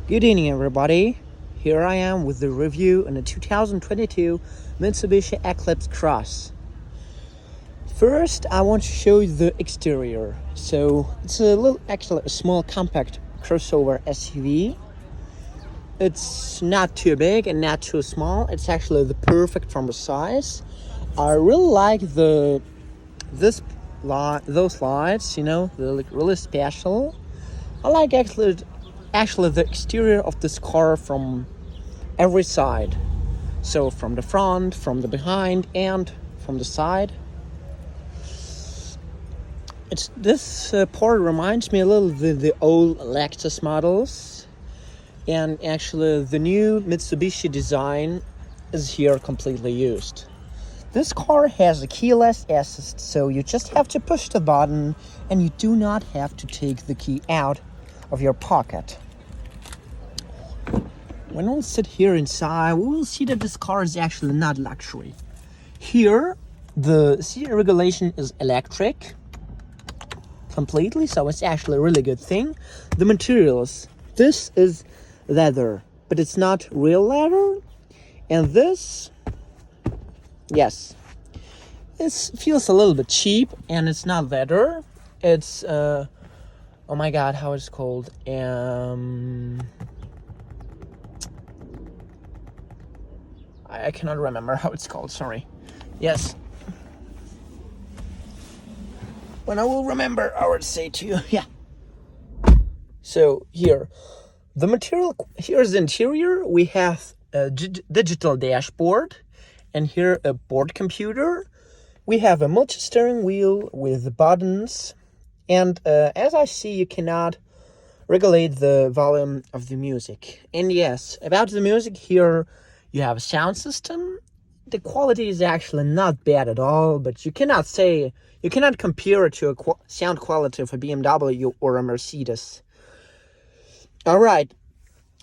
Good evening, everybody. Here I am with the review on the 2022 Mitsubishi Eclipse Cross. First, I want to show you the exterior. So it's actually a small compact crossover SUV. It's not too big and not too small. It's actually the perfect from the size. I really like those lights. They're like really special. I like actually the exterior of this car from every side. So from the front, from the behind, and from the side. This part reminds me a little of the old Lexus models, and actually the new Mitsubishi design is here completely used. This car has a keyless assist, so you just have to push the button and you do not have to take the key out of your pocket. When we sit here inside, we will see that this car is actually not luxury. Here, the seat regulation is electric completely, so it's actually a really good thing. The materials, this is leather, but it's not real leather. And this, yes, it feels a little bit cheap, and it's not leather. It's, oh my god, how it's called? I cannot remember how it's called, sorry. Yes. When I will remember, I will say to you, yeah. So here, the material, here's the interior. We have a digital dashboard, and here a board computer. We have a multi-steering wheel with buttons, and as I see, you cannot regulate the volume of the music. And yes, about the music here, you have a sound system. The quality is actually not bad at all, but you cannot compare it to a sound quality of a BMW or a Mercedes. All right,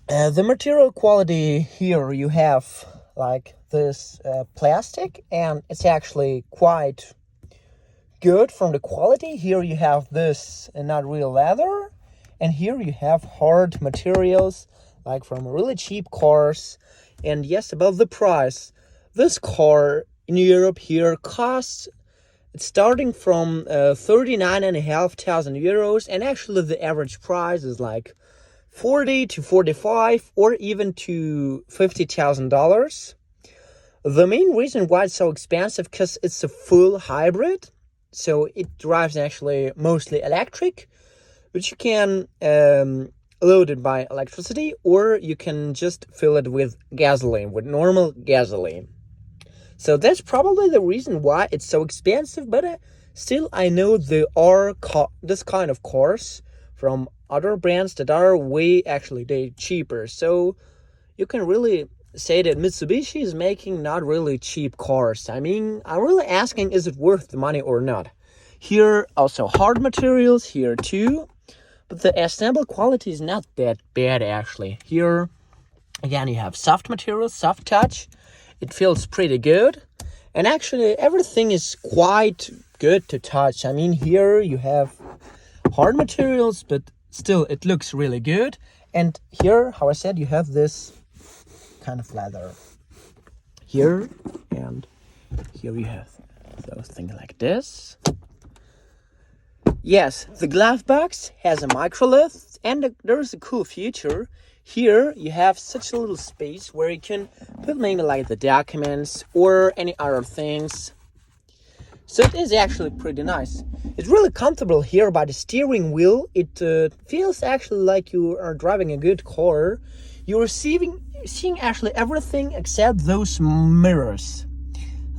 the material quality here, you have like this plastic, and it's actually quite good from the quality. Here you have this not real leather, and here you have hard materials like from really cheap cars. And yes, about the price, this car in Europe here costs, it's starting from 39,500 euros, and actually the average price is like 40 to 45 or even to $50,000. The main reason why it's so expensive, because it's a full hybrid, so it drives actually mostly electric, but you can load it by electricity, or you can just fill it with gasoline, with normal gasoline. So that's probably the reason why it's so expensive, but still I know there are this kind of cars from other brands that are way cheaper. So you can really say that Mitsubishi is making not really cheap cars. I mean, I'm really asking, is it worth the money or not? Here also hard materials here too. But the assembled quality is not that bad, actually. Here, again, you have soft materials, soft touch. It feels pretty good. And actually, everything is quite good to touch. I mean, here you have hard materials, but still, it looks really good. And here, how I said, you have this kind of leather. Here, and here you have those things like this. Yes, the glove box has a micro lift, and there's a cool feature. Here you have such a little space where you can put maybe like the documents or any other things. So it is actually pretty nice. It's really comfortable here by the steering wheel. It feels actually like you are driving a good car. You're seeing actually everything except those mirrors.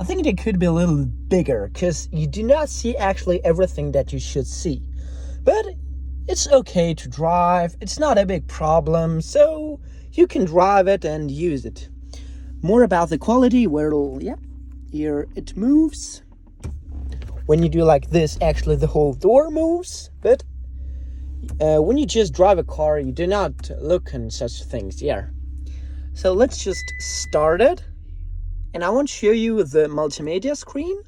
I think they could be a little bigger, because you do not see actually everything that you should see. But it's okay to drive. It's not a big problem, so you can drive it and use it. More about the quality, here it moves. When you do like this, actually the whole door moves. But when you just drive a car, you do not look at such things. Yeah. So let's just start it. And I want to show you the multimedia screen.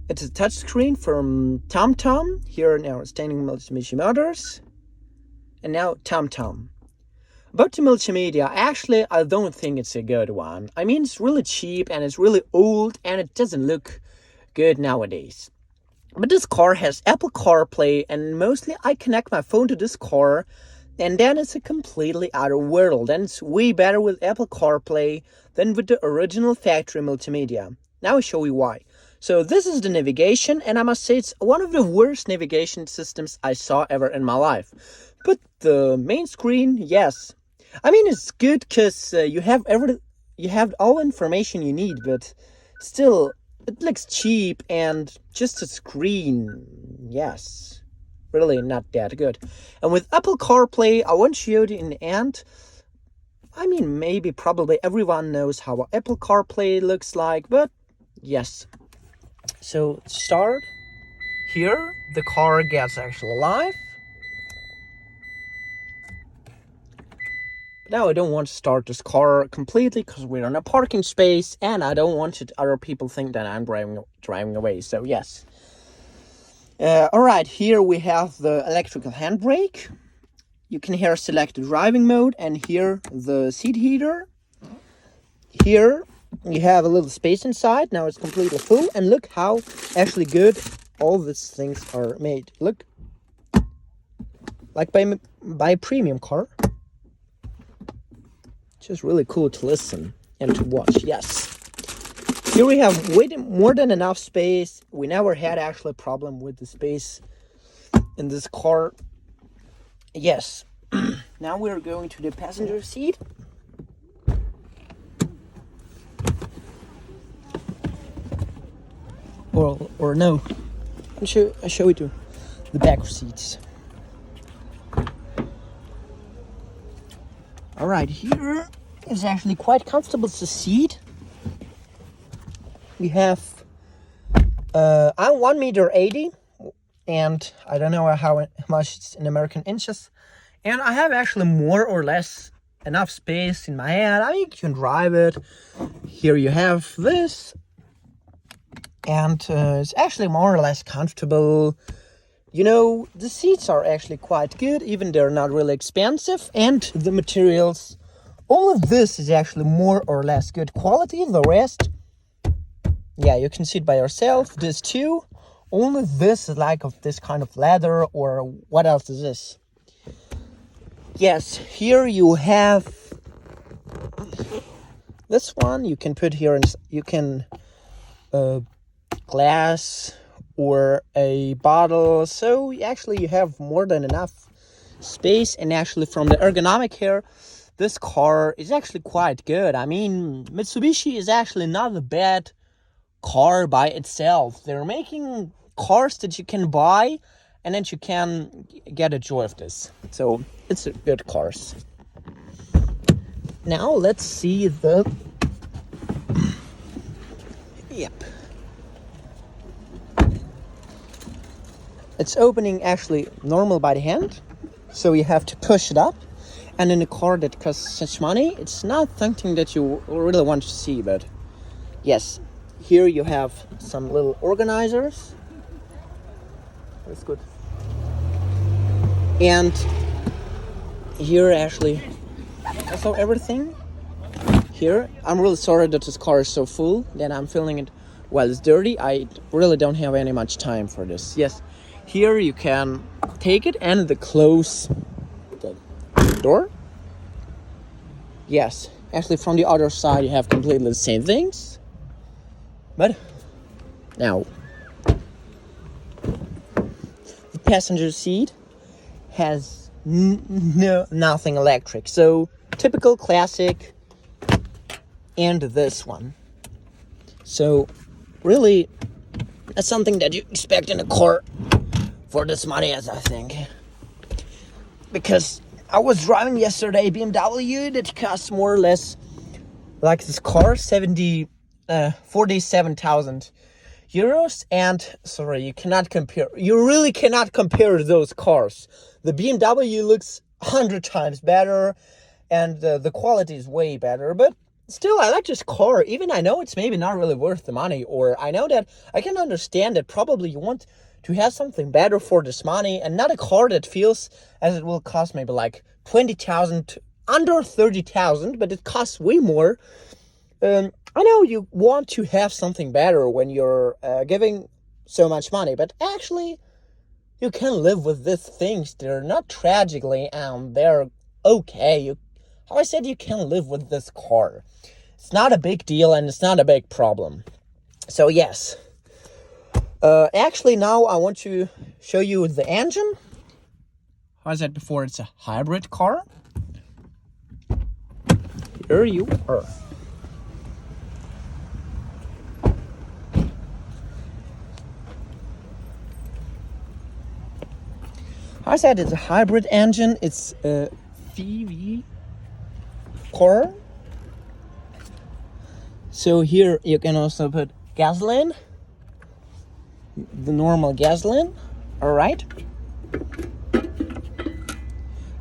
It's a touch screen from TomTom. Here now standing Mitsubishi Motors. And now TomTom. About the multimedia, actually, I don't think it's a good one. I mean, it's really cheap and it's really old and it doesn't look good nowadays. But this car has Apple CarPlay, and mostly I connect my phone to this car, and then it's a completely other world. And it's way better with Apple CarPlay than with the original factory multimedia. Now I'll show you why. So this is the navigation, and I must say it's one of the worst navigation systems I saw ever in my life. But the main screen, yes. I mean, it's good because you have all information you need, but still, it looks cheap and just a screen, yes, really not that good. And with Apple CarPlay, I won't show you in the end. I mean, maybe probably everyone knows how Apple CarPlay looks like, but yes. So start here, the car gets actually live. Now I don't want to start this car completely because we're in a parking space and I don't want other people think that I'm driving away. So yes. Alright, here we have the electrical handbrake. You can here select the driving mode and here the seat heater. Here you have a little space inside. Now it's completely full and look how actually good all these things are made. Look. Like by a premium car. Just really cool to listen and to watch, yes. Here we have way more than enough space. We never had actually a problem with the space in this car. Yes. Now we're going to the passenger seat. Or no. I'll show you the back seats. Alright, here is actually quite comfortable to seat. We have I'm 1.80 meters and I don't know how much it's in American inches. And I have actually more or less enough space in my head. I mean, you can drive it. Here you have this. And it's actually more or less comfortable. You know, the seats are actually quite good, even they're not really expensive. And the materials, all of this is actually more or less good quality. The rest, yeah, you can see it by yourself. This too. Only this is like of this kind of leather, or what else is this? Yes, here you have this one. You can put here, and you can glass or a bottle, so actually you have more than enough space. And actually from the ergonomic here, this car is actually quite good. I mean, Mitsubishi is actually not a bad car by itself. They're making cars that you can buy and then you can get a joy of this, so it's a good cars. Now let's see the yep. It's opening actually normal by the hand, so you have to push it up. And in a car that costs such money, it's not something that you really want to see, but yes. Here you have some little organizers. That's good. And here actually, I saw everything. Here, I'm really sorry that this car is so full, that I'm filling it while it's dirty. I really don't have any much time for this. Yes. Here you can take it and close the door. Yes, actually from the other side you have completely the same things. But now the passenger seat has nothing electric. So typical classic, and this one. So really that's something that you expect in a car for this money, as I think. Because I was driving yesterday BMW that costs more or less like this car 47,000 euros, and sorry, you really cannot compare those cars. The BMW looks 100 times better and the quality is way better, but still I like this car. Even I know it's maybe not really worth the money, or I know that I can understand that probably you want to have something better for this money and not a car that feels as it will cost maybe like 20,000 under 30,000, but it costs way more. I know you want to have something better when you're giving so much money, but actually you can live with these things. They're not tragically, and they're okay. How I said, you can live with this car. It's not a big deal and it's not a big problem. So yes. Actually, now I want to show you the engine. How I said before, it's a hybrid car. Here you are. I said it's a hybrid engine. It's a VV car. So here you can also put gasoline, the normal gasoline. All right.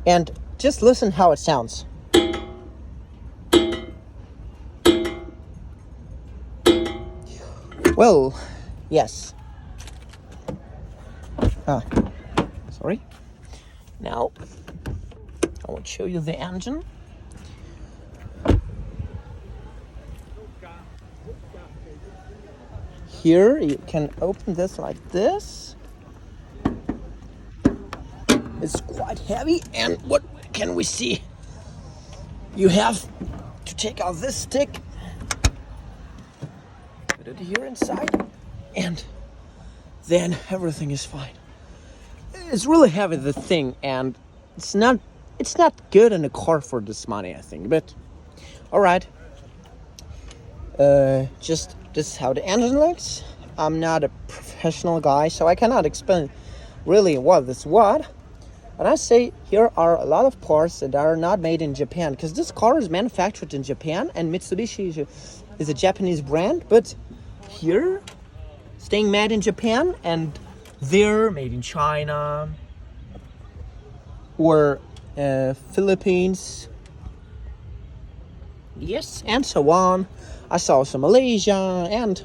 And just listen how it sounds. Well, yes. Sorry. Now, I will show you the engine. Here, you can open this like this. It's quite heavy, and what can we see? You have to take out this stick, put it here inside, and then everything is fine. It's really heavy, the thing, and it's not good in a car for this money, I think, but all right. Just this is how the engine looks. I'm not a professional guy, so I cannot explain really what this what. But I say here are a lot of parts that are not made in Japan, because this car is manufactured in Japan, and Mitsubishi is a Japanese brand, but here staying made in Japan, and they're made in China or Philippines. Yes, and so on. I saw some Malaysia and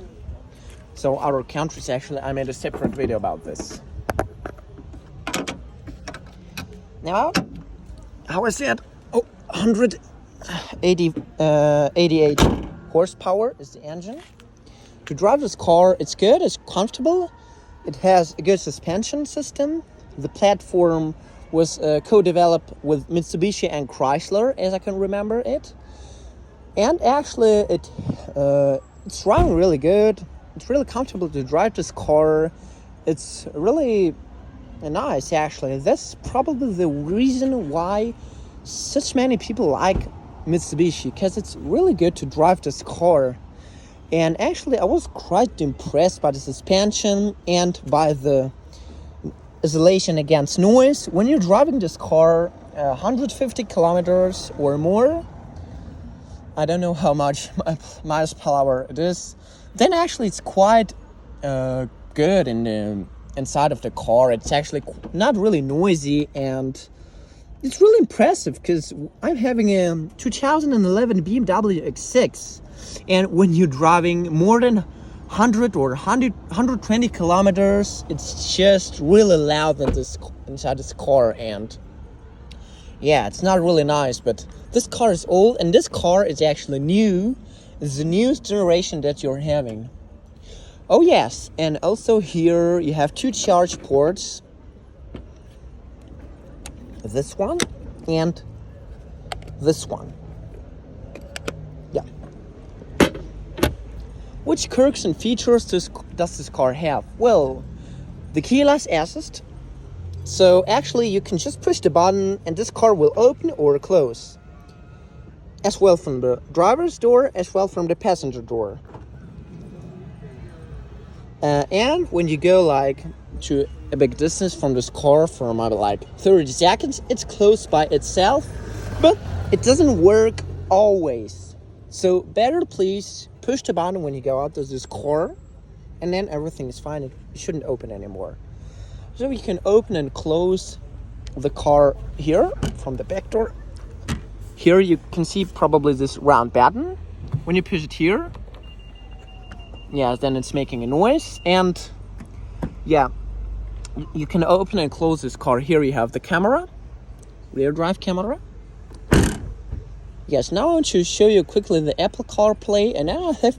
so other countries. Actually, I made a separate video about this. Now, how I said, 188 horsepower is the engine. To drive this car, it's good, it's comfortable. It has a good suspension system. The platform was co-developed with Mitsubishi and Chrysler, as I can remember it. And actually, it's running really good. It's really comfortable to drive this car. It's really nice, actually. That's probably the reason why such many people like Mitsubishi, because it's really good to drive this car. And actually, I was quite impressed by the suspension and by the isolation against noise. When you're driving this car 150 kilometers or more, I don't know how much miles per hour it is, then actually it's quite good in the inside of the car. It's actually not really noisy, and it's really impressive, because I'm having a 2011 BMW X6, and when you're driving more than 100 or 120 kilometers, it's just really loud inside this car. And yeah, it's not really nice, but this car is old, and this car is actually new. It's the newest generation that you're having. Oh yes, and also here you have two charge ports. This one and this one. Yeah. Which quirks and features does this car have? Well, the keyless assist. So actually you can just push the button and this car will open or close. As well from the driver's door, as well from the passenger door. And when you go like to a big distance from this car for maybe like 30 seconds, it's closed by itself, but it doesn't work always. So better please push the button when you go out of this car, and then everything is fine. It shouldn't open anymore. So you can open and close the car here from the back door. Here you can see probably this round button. When you push it here, yeah, then it's making a noise. And yeah, you can open and close this car. Here you have the camera, rear drive camera. Yes, now I want to show you quickly the Apple CarPlay, and now I have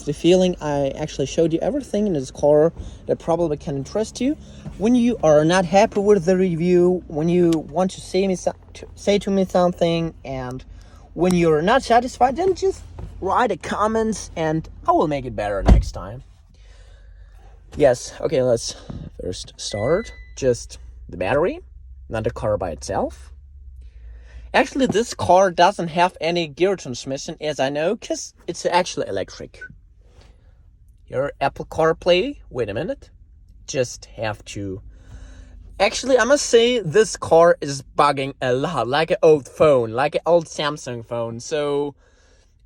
the feeling I actually showed you everything in this car that probably can interest you. When you are not happy with the review, when you want to say to me something, and when you're not satisfied, then just write a comment and I will make it better next time. Yes, okay, let's first start just the battery, not the car by itself. Actually, this car doesn't have any gear transmission, as I know, because it's actually electric. Here, Apple CarPlay. Wait a minute. Just have to... Actually, I must say this car is bugging a lot, like an old phone, like an old Samsung phone. So,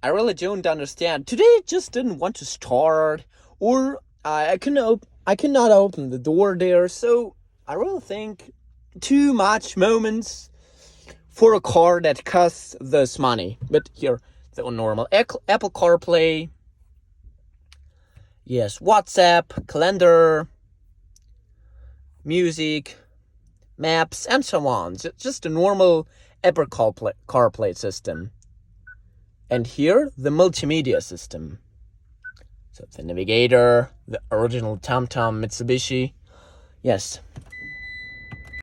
I really don't understand. Today, it just didn't want to start, or I cannot open the door there. So, I really think too much moments for a car that costs this money. But here, the normal Apple CarPlay. Yes, WhatsApp, calendar, music, maps, and so on. Just a normal Apple CarPlay system. And here, the multimedia system. So the navigator, the original TomTom Mitsubishi. Yes,